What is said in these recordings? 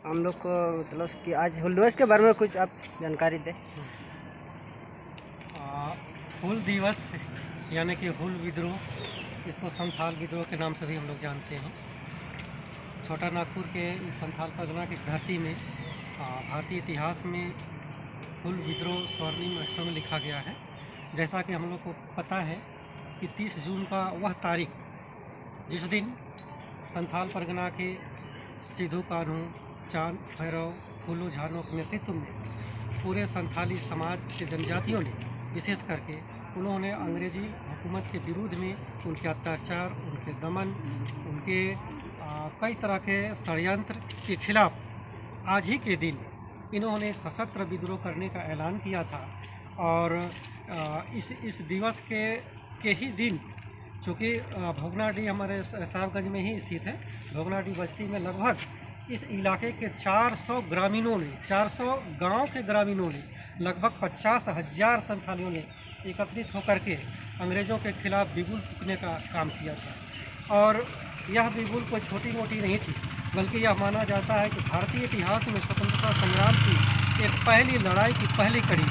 हम लोग को मतलब कि आज हुल दिवस के बारे में कुछ आप जानकारी दें। हुल दिवस यानी कि हुल विद्रोह, इसको संथाल विद्रोह के नाम से भी हम लोग जानते हैं। छोटा नागपुर के इस संथाल परगना की इस धरती में भारतीय इतिहास में हुल विद्रोह स्वर्णिम अक्षरों में लिखा गया है। जैसा कि हम लोग को पता है कि 30 जून का वह तारीख जिस दिन संथाल परगना के सिद्धू कान्हू, चांद भैरव, फूलो झानो के नेतृत्व में पूरे संथाली समाज के जनजातियों ने विशेष करके उन्होंने अंग्रेजी हुकूमत के विरुद्ध में उनके अत्याचार, उनके दमन, उनके कई तरह के षड्यंत्र के खिलाफ आज ही के दिन इन्होंने सशस्त्र विद्रोह करने का ऐलान किया था। और इस दिवस के ही दिन, चूँकि भोगनाडीह हमारे साहबगंज में ही स्थित है, भोगनाडीह बस्ती में लगभग इस इलाके के 400 ग्रामीणों ने, 400 गांव के ग्रामीणों ने, लगभग 50,000 संथालियों ने एकत्रित होकर के अंग्रेज़ों के खिलाफ बिगुल फूंकने का काम किया था। और यह बिगुल कोई छोटी मोटी नहीं थी, बल्कि यह माना जाता है कि भारतीय इतिहास में स्वतंत्रता संग्राम की एक पहली लड़ाई की पहली कड़ी।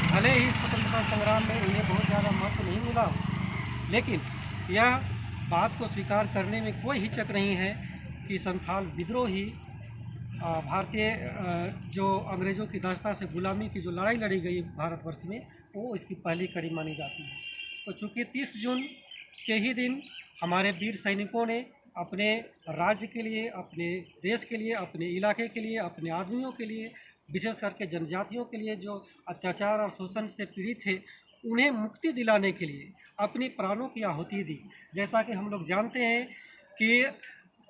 भले ही स्वतंत्रता संग्राम में उन्हें बहुत ज़्यादा महत्व नहीं मिला, लेकिन यह बात को स्वीकार करने में कोई हिचक नहीं है कि संथाल विद्रोह ही भारतीय जो अंग्रेज़ों की दास्ता से गुलामी की जो लड़ाई लड़ी गई भारतवर्ष में, वो इसकी पहली कड़ी मानी जाती है। तो चूँकि 30 जून के ही दिन हमारे वीर सैनिकों ने अपने राज्य के लिए, अपने देश के लिए, अपने इलाके के लिए, अपने आदमियों के लिए, विशेष करके जनजातियों के लिए जो अत्याचार और शोषण से पीड़ित थे, उन्हें मुक्ति दिलाने के लिए अपनी प्राणों की आहुति दी। जैसा कि हम लोग जानते हैं कि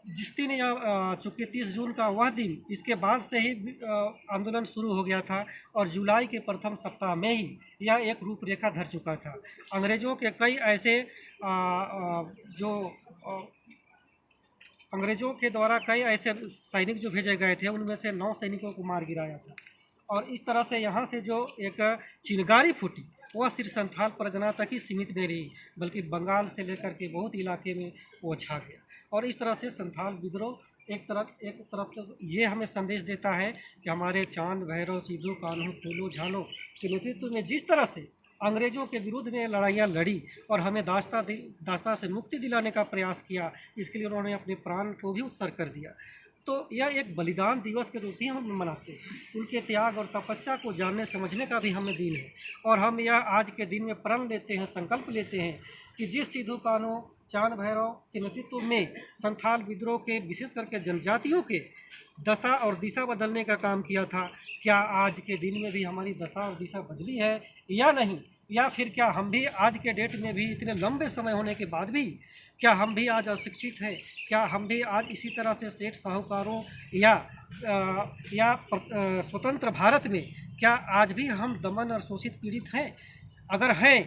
जिस दिन यह चूँकि 30 जून का वह दिन, इसके बाद से ही आंदोलन शुरू हो गया था और जुलाई के प्रथम सप्ताह में ही यह एक रूपरेखा धर चुका था। अंग्रेज़ों के कई ऐसे अंग्रेज़ों के द्वारा कई ऐसे सैनिक जो भेजे गए थे, उनमें से 9 सैनिकों को मार गिराया था। और इस तरह से यहाँ से जो एक चिनगारी फूटी, वह सिर्फ संथाल परगना तक ही सीमित नहीं रही, बल्कि बंगाल से लेकर के बहुत इलाके में वो छा गया। और इस तरह से संथाल विद्रोह एक तरफ तो ये हमें संदेश देता है कि हमारे चांद भैरव, सिद्धू कान्हू, फूलो झानो के नेतृत्व में जिस तरह से अंग्रेज़ों के विरुद्ध में लड़ाइयाँ लड़ी और हमें दास्ता से मुक्ति दिलाने का प्रयास किया, इसके लिए उन्होंने अपने प्राण को भी उत्सर्ग कर दिया। तो यह एक बलिदान दिवस के रूप में हम मनाते हैं। उनके त्याग और तपस्या को जानने समझने का भी हमें दिन है। और हम यह आज के दिन में प्रण लेते हैं, संकल्प लेते हैं कि जिस सिद्धू कान्हू, चांद भैरव के नेतृत्व में संथाल विद्रोह के विशेष करके जनजातियों के दशा और दिशा बदलने का काम किया था, क्या आज के दिन में भी हमारी दशा और दिशा बदली है या नहीं? या फिर क्या हम भी आज के डेट में भी, इतने लंबे समय होने के बाद भी, क्या हम भी आज अशिक्षित हैं? क्या हम भी आज इसी तरह से सेठ साहूकारों या स्वतंत्र भारत में क्या आज भी हम दमन और शोषित पीड़ित हैं? अगर हैं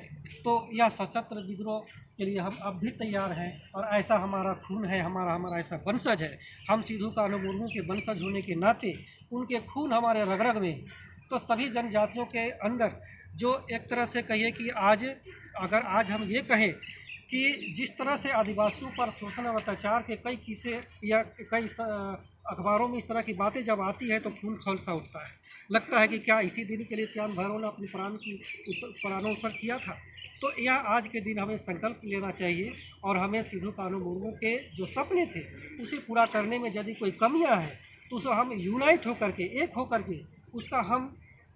तो यह सशस्त्र विद्रोह के लिए हम अब भी तैयार हैं। और ऐसा हमारा खून है, हमारा ऐसा वंशज है। हम सिद्धू कान्हू मुर्मू के वंशज होने के नाते उनके खून हमारे रग रग में। तो सभी जनजातियों के अंदर जो एक तरह से कहिए कि अगर आज हम ये कहें कि जिस तरह से आदिवासियों पर शोषण और अत्याचार के कई किस्से या कई अखबारों में इस तरह की बातें जब आती है तो खून खौलसा उठता है। लगता है कि क्या इसी दिन के लिए चांद भैरव ने अपने प्राणोत्सर्ग किया था? तो यह आज के दिन हमें संकल्प लेना चाहिए और हमें सिद्धू कान्हू मुर्मू के जो सपने थे उसे पूरा करने में यदि कोई कमियां हैं तो उसे हम यूनाइट होकर के, एक होकर के उसका हम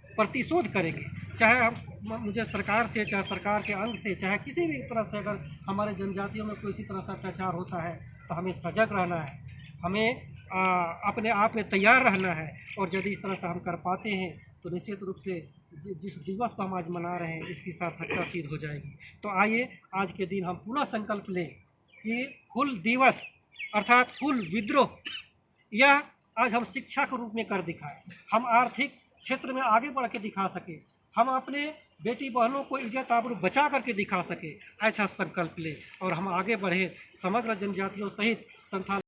प्रतिशोध करेंगे। चाहे मुझे सरकार से, चाहे सरकार के अंग से, चाहे किसी भी तरह से अगर हमारे जनजातियों में कोई इसी तरह से अत्याचार होता है तो हमें सजग रहना है, हमें अपने आप में तैयार रहना है। और यदि इस तरह से हम कर पाते हैं तो निश्चित रूप से जिस दिवस को हम आज मना रहे हैं इसकी सार्थकता सिद्ध हो जाएगी। तो आइए आज के दिन हम पुनः संकल्प लें कि हुल दिवस अर्थात हुल विद्रोह यह आज हम शिक्षा के रूप में कर दिखाएं, हम आर्थिक क्षेत्र में आगे बढ़ के दिखा सके, हम अपने बेटी बहनों को इज्जत आबरू बचा करके दिखा सके। ऐसा संकल्प लें और हम आगे बढ़े, समग्र जनजातियों सहित संथाल